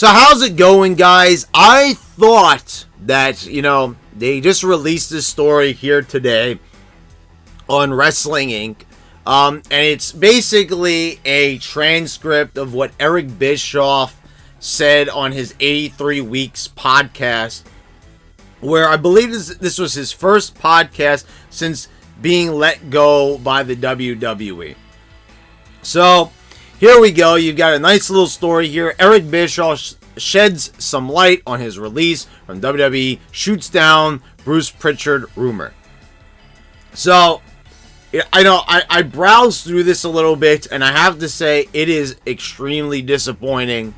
So how's it going, guys? I thought that, they just released this story here today on Wrestling Inc. And it's basically a transcript of what Eric Bischoff said on his 83 Weeks podcast, where I believe this was his first podcast since being let go by the WWE. So here we go. You've got a nice little story here. Eric Bischoff sheds some light on his release from WWE, shoots down Bruce Pritchard rumor. So I know I browsed through this a little bit, and I have to say it is extremely disappointing.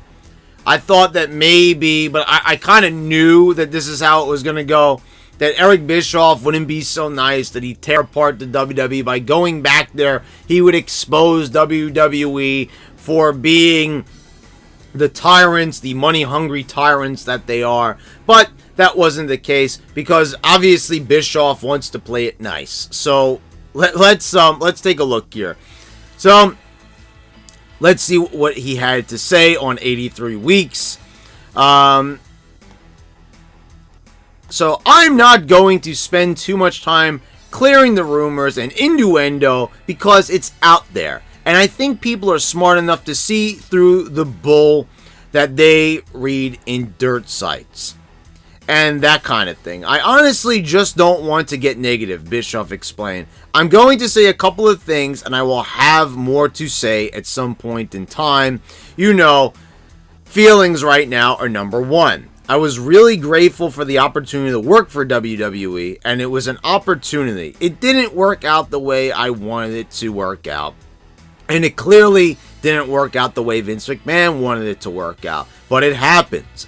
I thought that maybe, but I kind of knew that this is how it was going to go, that Eric Bischoff wouldn't be so nice that he'd tear apart the WWE. By going back there, he would expose WWE for being the tyrants, the money-hungry tyrants that they are. But that wasn't the case, because obviously Bischoff wants to play it nice. So let's take a look here. So let's see what he had to say on 83 Weeks. So I'm not going to spend too much time clearing the rumors and innuendo because it's out there. And I think people are smart enough to see through the bull that they read in dirt sites and that kind of thing. I honestly just don't want to get negative, Bischoff explained. I'm going to say a couple of things, and I will have more to say at some point in time. Feelings right now are number one. I was really grateful for the opportunity to work for WWE, and it was an opportunity. It didn't work out the way I wanted it to work out, and it clearly didn't work out the way Vince McMahon wanted it to work out, but it happens.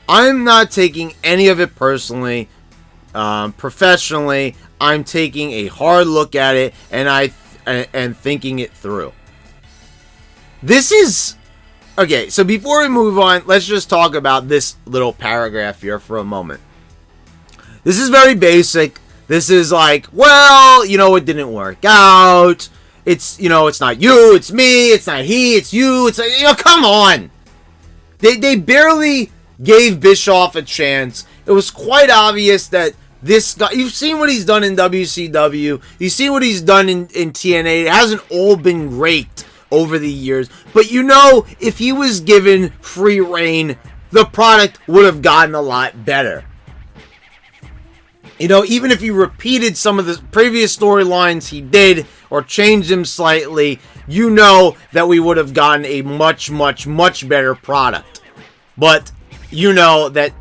I'm not taking any of it personally. Professionally, I'm taking a hard look at it and thinking it through. This is okay. So before we move on, let's just talk about this little paragraph here for a moment. This is very basic. This is like, well, it didn't work out. It's it's not you, it's me. It's not he, it's you. It's come on. They barely gave Bischoff a chance. It was quite obvious that this guy, you've seen what he's done in WCW, you've seen what he's done in TNA. It hasn't all been great over the years, but if he was given free reign, the product would have gotten a lot better. Even if you repeated some of the previous storylines he did or changed them slightly, that we would have gotten a much, much, much better product. But that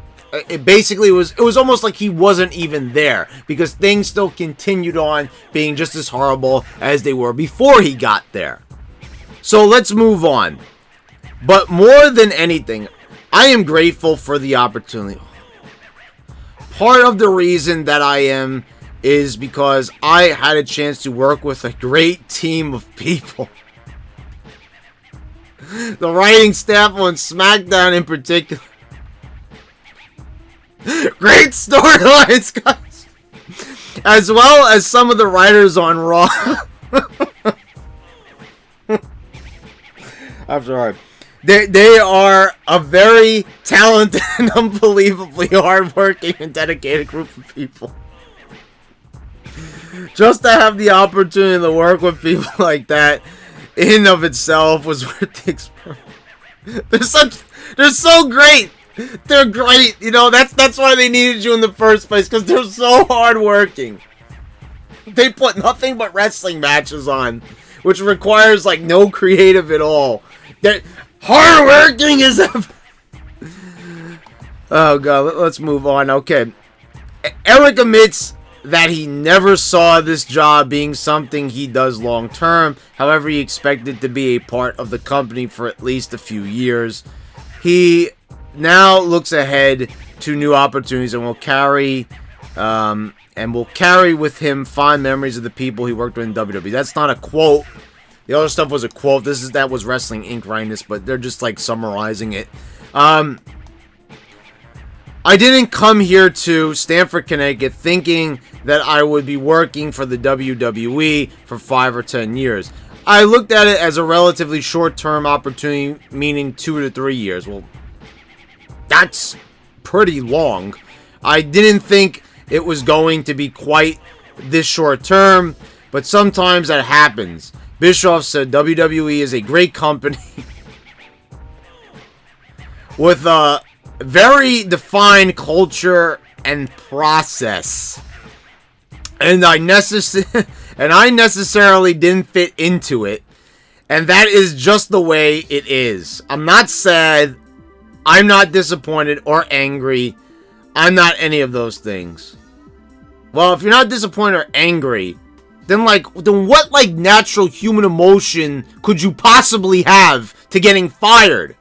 it basically it was almost like he wasn't even there, because things still continued on being just as horrible as they were before he got there. So let's move on. But more than anything, I am grateful for the opportunity. Part of the reason that I am is because I had a chance to work with a great team of people. The writing staff on SmackDown in particular. Great storylines, guys. As well as some of the writers on Raw. I'm sorry. They are a very talented and unbelievably hardworking and dedicated group of people. Just to have the opportunity to work with people like that in and of itself was worth the experiment. They're so great. They're great. That's why they needed you in the first place, because they're so hardworking. They put nothing but wrestling matches on, which requires no creative at all. They're hardworking as ever. Oh god, let's move on. Okay. Eric admits that he never saw this job being something he does long term. However, he expected to be a part of the company for at least a few years. He now looks ahead to new opportunities and will carry with him fond memories of the people he worked with in WWE. That's not a quote. The other stuff was a quote. That was Wrestling Inc. writing this, but they're just summarizing it. I didn't come here to Stamford, Connecticut thinking that I would be working for the WWE for 5 or 10 years. I looked at it as a relatively short-term opportunity, meaning 2 to 3 years. Well, that's pretty long. I didn't think it was going to be quite this short term, but sometimes that happens. Bischoff said WWE is a great company with a very defined culture and process. And I necessarily didn't fit into it. And that is just the way it is. I'm not sad. I'm not disappointed or angry. I'm not any of those things. Well, if you're not disappointed or angry, then what natural human emotion could you possibly have to getting fired?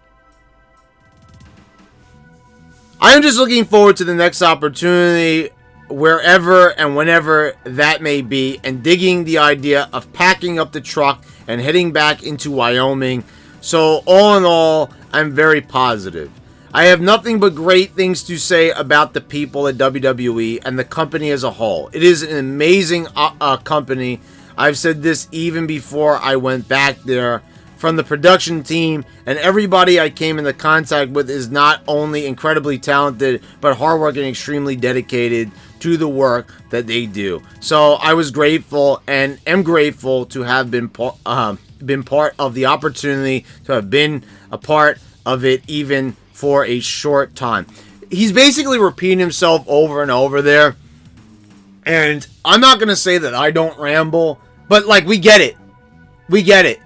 I am just looking forward to the next opportunity, wherever and whenever that may be, and digging the idea of packing up the truck and heading back into Wyoming. So all in all, I'm very positive. I have nothing but great things to say about the people at WWE and the company as a whole. It is an amazing company. I've said this even before I went back there. From the production team and everybody I came into contact with is not only incredibly talented, but hardworking and extremely dedicated to the work that they do. So I was grateful and am grateful to have been part of the opportunity, to have been a part of it even for a short time. He's basically repeating himself over and over there. And I'm not going to say that I don't ramble, but we get it. We get it.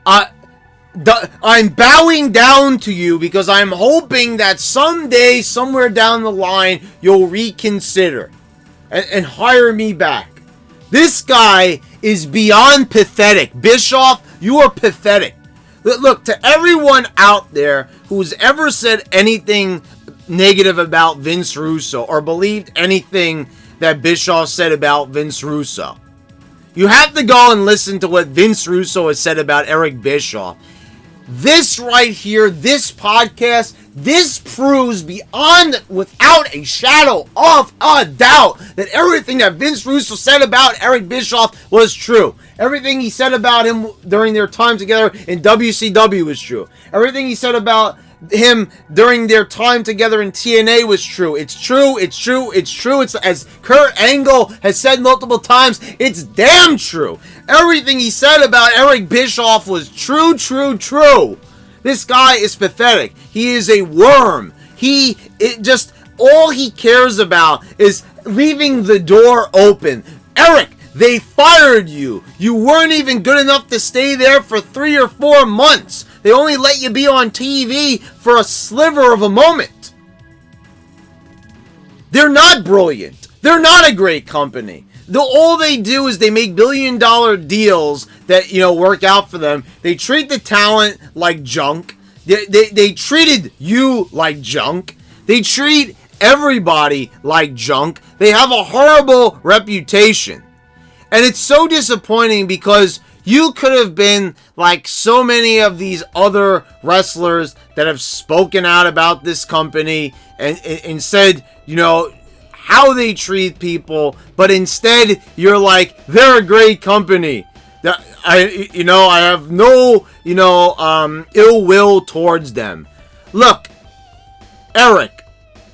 I'm bowing down to you because I'm hoping that someday, somewhere down the line, you'll reconsider and hire me back. This guy is beyond pathetic. Bischoff, you are pathetic. Look, to everyone out there who's ever said anything negative about Vince Russo or believed anything that Bischoff said about Vince Russo, you have to go and listen to what Vince Russo has said about Eric Bischoff. This right here, this podcast, this proves without a shadow of a doubt that everything that Vince Russo said about Eric Bischoff was true. Everything he said about him during their time together in WCW was true. Everything he said about him during their time together in TNA was true. It's true. It's true. It's true. It's, as Kurt Angle has said multiple times, it's damn true. Everything he said about Eric Bischoff was true, true, true. This guy is pathetic. He is a worm. All he cares about is leaving the door open. Eric, they fired you. You weren't even good enough to stay there for 3 or 4 months. They only let you be on TV for a sliver of a moment. They're not brilliant. They're not a great company. All they do is they make billion-dollar deals that, work out for them. They treat the talent like junk. They treated you like junk. They treat everybody like junk. They have a horrible reputation. And it's so disappointing because you could have been like so many of these other wrestlers that have spoken out about this company and said, how they treat people, but instead you're like, they're a great company. I have no, ill will towards them. Look, Eric,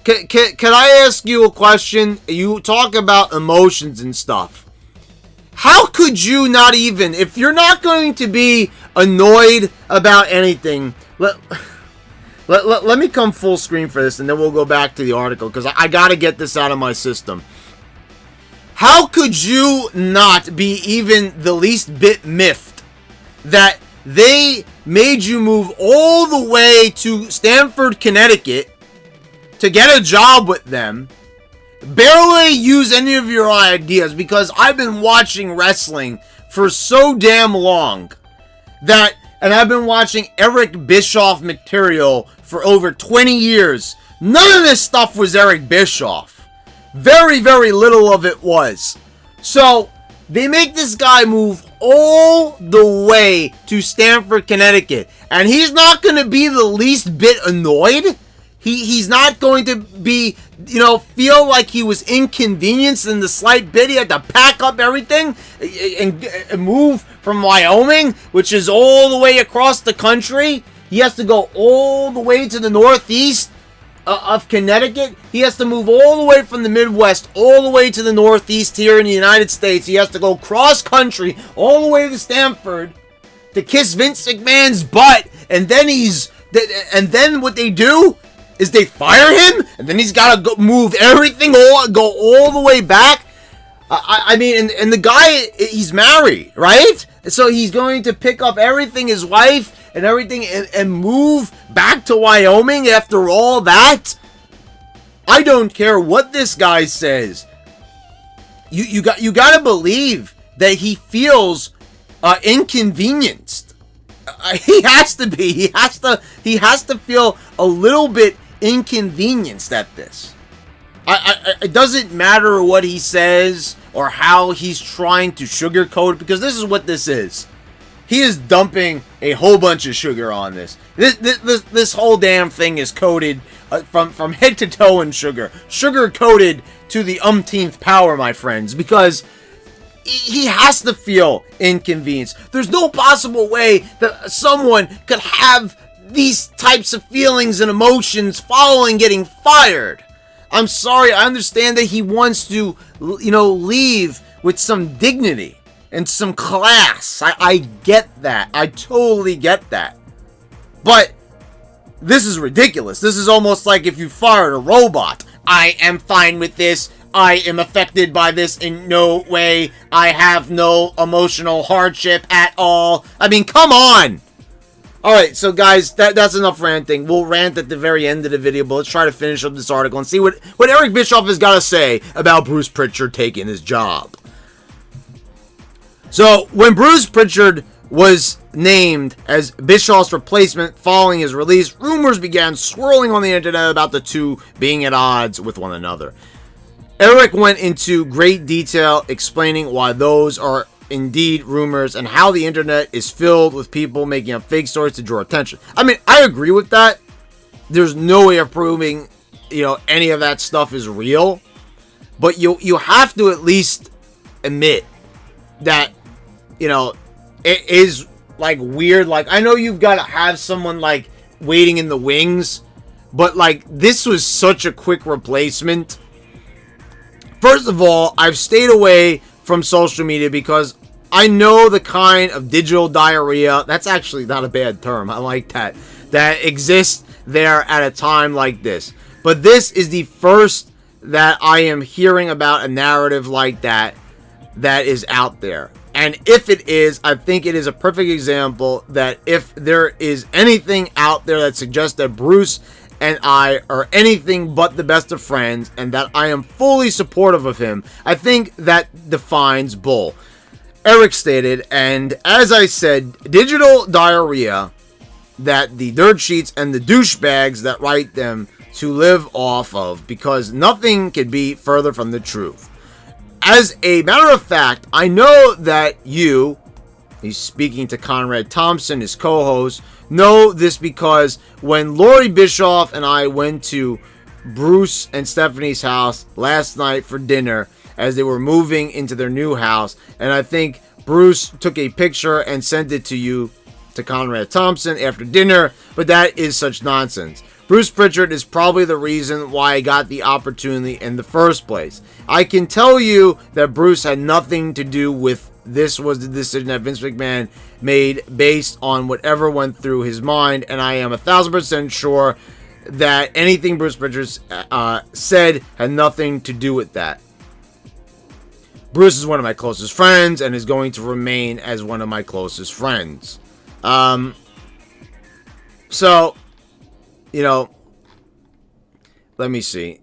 can I ask you a question? You talk about emotions and stuff. How could you not even, if you're not going to be annoyed about anything, let me come full screen for this, and then we'll go back to the article, because I got to get this out of my system. How could you not be even the least bit miffed that they made you move all the way to Stamford, Connecticut to get a job with them, barely use any of your ideas, because I've been watching wrestling for so damn long and I've been watching Eric Bischoff material for over 20 years. None of this stuff was Eric Bischoff. Very, very little of it was. So, they make this guy move all the way to Stamford, Connecticut. And he's not going to be the least bit annoyed. He's not going to be, feel like he was inconvenienced in the slight bit. He had to pack up everything and move from Wyoming, which is all the way across the country. He has to go all the way to the Northeast of Connecticut. He has to move all the way from the Midwest all the way to the Northeast here in the United States. He has to go cross country all the way to Stamford to kiss Vince McMahon's butt, and then what they do is they fire him, and then he's got to go move everything, go all the way back. I mean, and the guy, he's married, right? So he's going to pick up everything, his wife and everything, and move back to Wyoming after all that. I don't care what this guy says. You got to believe that he feels inconvenienced. He has to be. He has to feel a little bit inconvenienced at this. It doesn't matter what he says or how he's trying to sugarcoat it, because this is what this is. He is dumping a whole bunch of sugar on this. This whole damn thing is coated from head to toe in sugar. Sugar coated to the umpteenth power, my friends, because he has to feel inconvenienced. There's no possible way that someone could have these types of feelings and emotions following getting fired. I'm sorry, I understand that he wants to, leave with some dignity and some class. I get that. I totally get that. But this is ridiculous. This is almost like if you fired a robot. I am fine with this. I am affected by this in no way. I have no emotional hardship at all. I mean, come on. Alright, so guys, that's enough ranting. We'll rant at the very end of the video, but let's try to finish up this article and see what Eric Bischoff has got to say about Bruce Pritchard taking his job. So, when Bruce Pritchard was named as Bischoff's replacement following his release, rumors began swirling on the internet about the two being at odds with one another. Eric went into great detail explaining why those are indeed rumors and how the internet is filled with people making up fake stories to draw attention. I mean, I agree with that. There's no way of proving, any of that stuff is real. But you have to at least admit that, it is like weird. Like, I know you've got to have someone like waiting in the wings, but like this was such a quick replacement. First of all, I've stayed away from social media because I know the kind of digital diarrhea, that's actually not a bad term, I like that exists there at a time like this. But this is the first that I am hearing about a narrative like that is out there. And if it is, I think it is a perfect example that if there is anything out there that suggests that Bruce and I are anything but the best of friends, and that I am fully supportive of him, I think that defines bull. Eric stated, and as I said, digital diarrhea that the dirt sheets and the douchebags that write them to live off of, because nothing could be further from the truth. As a matter of fact, I know that you, he's speaking to Conrad Thompson, his co-host, know this because when Laurie Bischoff and I went to Bruce and Stephanie's house last night for dinner as they were moving into their new house, and I think Bruce took a picture and sent it to you, to Conrad Thompson, after dinner, but that is such nonsense. Bruce Pritchard is probably the reason why I got the opportunity in the first place. I can tell you that Bruce had nothing to do with this. Was the decision that Vince McMahon made based on whatever went through his mind, and I am 1,000% sure that anything Bruce Pritchard said had nothing to do with that. Bruce is one of my closest friends and is going to remain as one of my closest friends. So, let me see.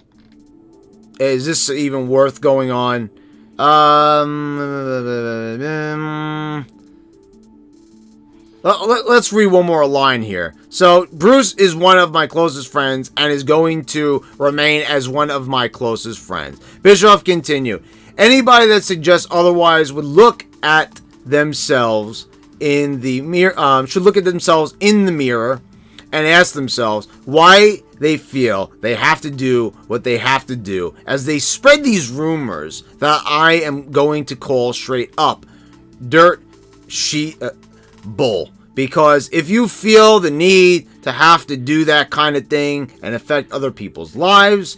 Is this even worth going on? Let's read one more line here. So, Bruce is one of my closest friends and is going to remain as one of my closest friends. Bischoff continued. Anybody that suggests otherwise would look at themselves in the mirror, should look at themselves in the mirror and ask themselves why they feel they have to do what they have to do as they spread these rumors that I am going to call straight up dirt sheet bull. Because if you feel the need to have to do that kind of thing and affect other people's lives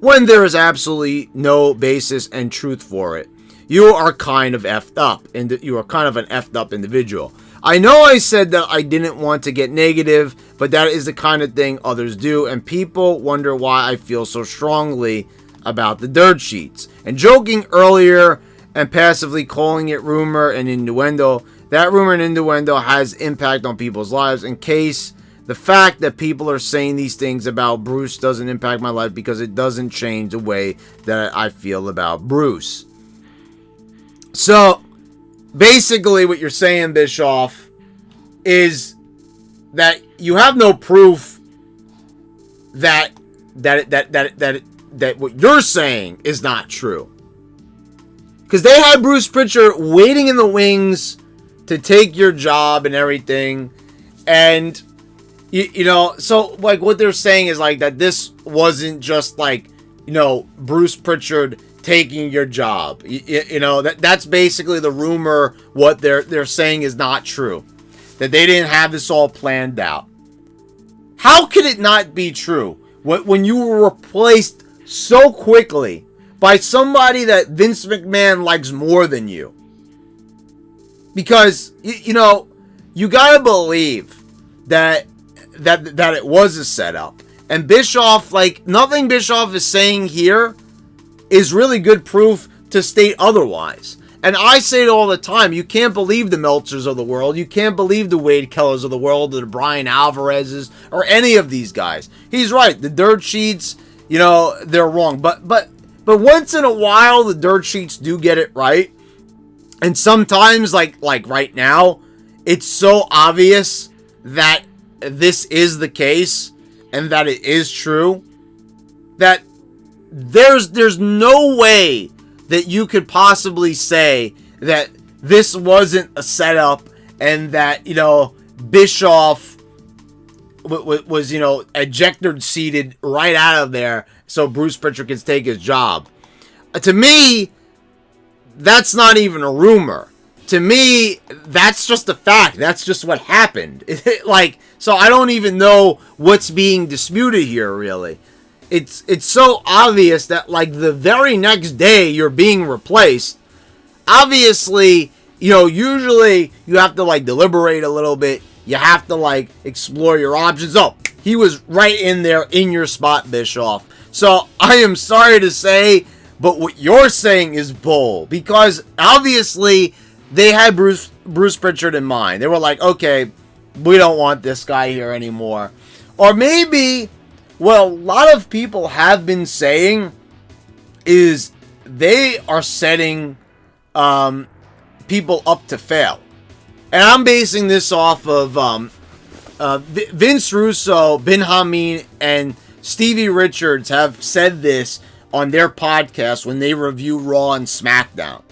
when there is absolutely no basis and truth for it. You are kind of effed up, and you are kind of an effed up individual. I know I said that I didn't want to get negative, but that is the kind of thing others do, and people wonder why I feel so strongly about the dirt sheets. And joking earlier and passively calling it rumor and innuendo, that rumor and innuendo has impact on people's lives. In case the fact that people are saying these things about Bruce doesn't impact my life, because it doesn't change the way that I feel about Bruce. So basically what you're saying, Bischoff, is that you have no proof that what you're saying is not true. Because they had Bruce Pritchard waiting in the wings to take your job and everything. And, you know, so, like, what they're saying is, like, that this wasn't just, like, you know, Bruce Pritchard taking your job. You know, that's basically the rumor. What they're saying is not true. That they didn't have this all planned out. How could it not be true when you were replaced so quickly by somebody that Vince McMahon likes more than you? Because, you know, you gotta believe that it was a setup. And Bischoff, like, nothing Bischoff is saying here is really good proof to state otherwise. And I say it all the time, you can't believe the Meltzers of the world, you can't believe the Wade Kellers of the world, or the Brian Alvarez's, or any of these guys. He's right, the dirt sheets, you know, they're wrong. But once in a while, the dirt sheets do get it right. And sometimes, like right now, it's so obvious that this is the case, and that it is true, that there's no way that you could possibly say that this wasn't a setup, and that, you know, Bischoff was, you know, ejected seated right out of there so Bruce Pritchard can take his job. To me, that's not even a rumor. To me, that's just a fact. That's just what happened. Like, so I don't even know what's being disputed here, really. It's so obvious that, like, the very next day you're being replaced. Obviously, you know, usually you have to, like, deliberate a little bit. You have to, like, explore your options. Oh, he was right in there in your spot, Bischoff. So I am sorry to say, but what you're saying is bull. Because obviously they had Bruce Pritchard in mind. They were like, okay, we don't want this guy here anymore. Or maybe, what a lot of people have been saying is they are setting people up to fail. And I'm basing this off of Vince Russo, Ben Hameen, and Stevie Richards have said this on their podcast when they review Raw and SmackDown.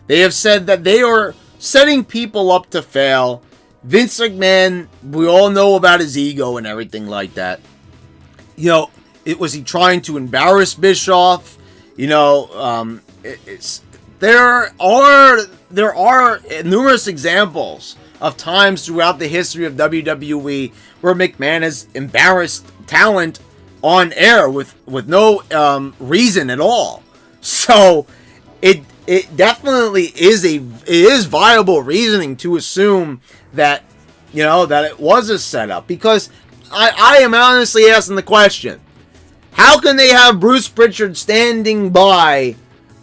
They have said that they are setting people up to fail. Vince McMahon, we all know about his ego and everything like that. You know, was he trying to embarrass Bischoff? You know, there are numerous examples of times throughout the history of WWE where McMahon has embarrassed talent on air with no reason at all. So it definitely is viable reasoning to assume that, you know, that it was a setup. Because I am honestly asking the question, how can they have Bruce Pritchard standing by,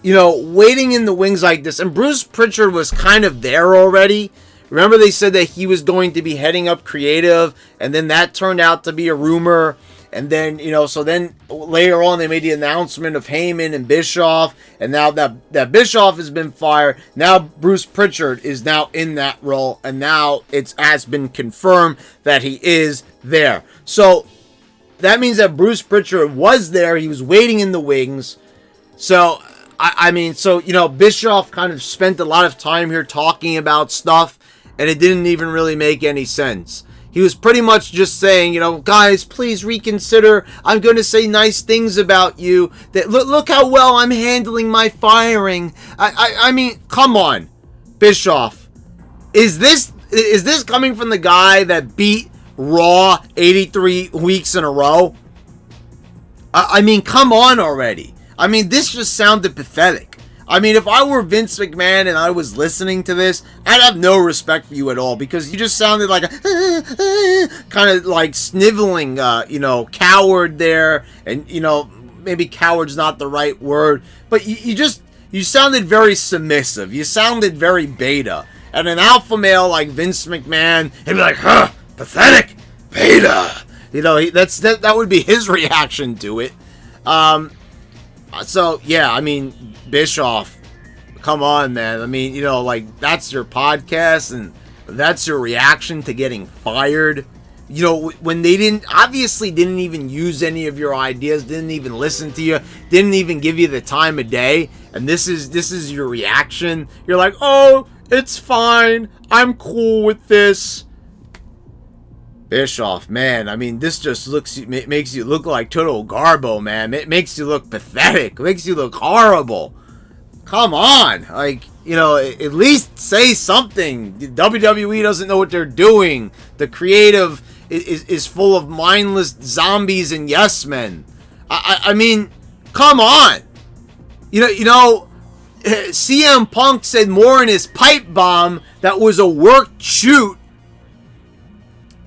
you know, waiting in the wings like this? And Bruce Pritchard was kind of there already. Remember, they said that he was going to be heading up creative, and then that turned out to be a rumor. And then, you know, so then later on they made the announcement of Heyman and Bischoff, and now that Bischoff has been fired, now Bruce Pritchard is now in that role, and now it has been confirmed that he is there. So that means that Bruce Pritchard was there, he was waiting in the wings. So, I mean, so, you know, Bischoff kind of spent a lot of time here talking about stuff, and it didn't even really make any sense. He was pretty much just saying, you know, guys, please reconsider. I'm going to say nice things about you. That look how well I'm handling my firing. I mean, come on, Bischoff. Is this coming from the guy that beat Raw 83 weeks in a row. I mean, come on already. I mean, this just sounded pathetic. I mean, if I were Vince McMahon and I was listening to this, I'd have no respect for you at all, because you just sounded like a kind of like sniveling, coward there. And, maybe coward's not the right word, but you sounded very submissive. You sounded very beta. And an alpha male like Vince McMahon, he'd be like, pathetic, beta. That would be his reaction to it. So, yeah, I mean, Bischoff, come on, man. I mean, that's your podcast, and that's your reaction to getting fired. When they obviously didn't even use any of your ideas, didn't even listen to you, didn't even give you the time of day, and this is your reaction. You're like, oh, it's fine, I'm cool with this. Bischoff, man, I mean, this just makes you look like Total Garbo, man. It makes you look pathetic. It makes you look horrible. Come on. At least say something. WWE doesn't know what they're doing. The creative is full of mindless zombies and yes men. I mean, come on. CM Punk said more in his pipe bomb that was a worked shoot,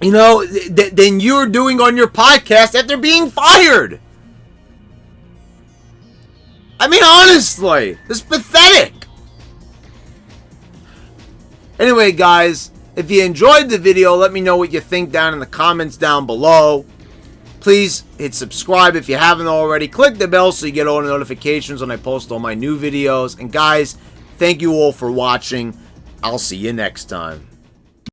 than you're doing on your podcast after being fired. I mean, honestly, it's pathetic. Anyway, guys, if you enjoyed the video, let me know what you think down in the comments down below. Please hit subscribe if you haven't already. Click the bell so you get all the notifications when I post all my new videos. And guys, thank you all for watching. I'll see you next time.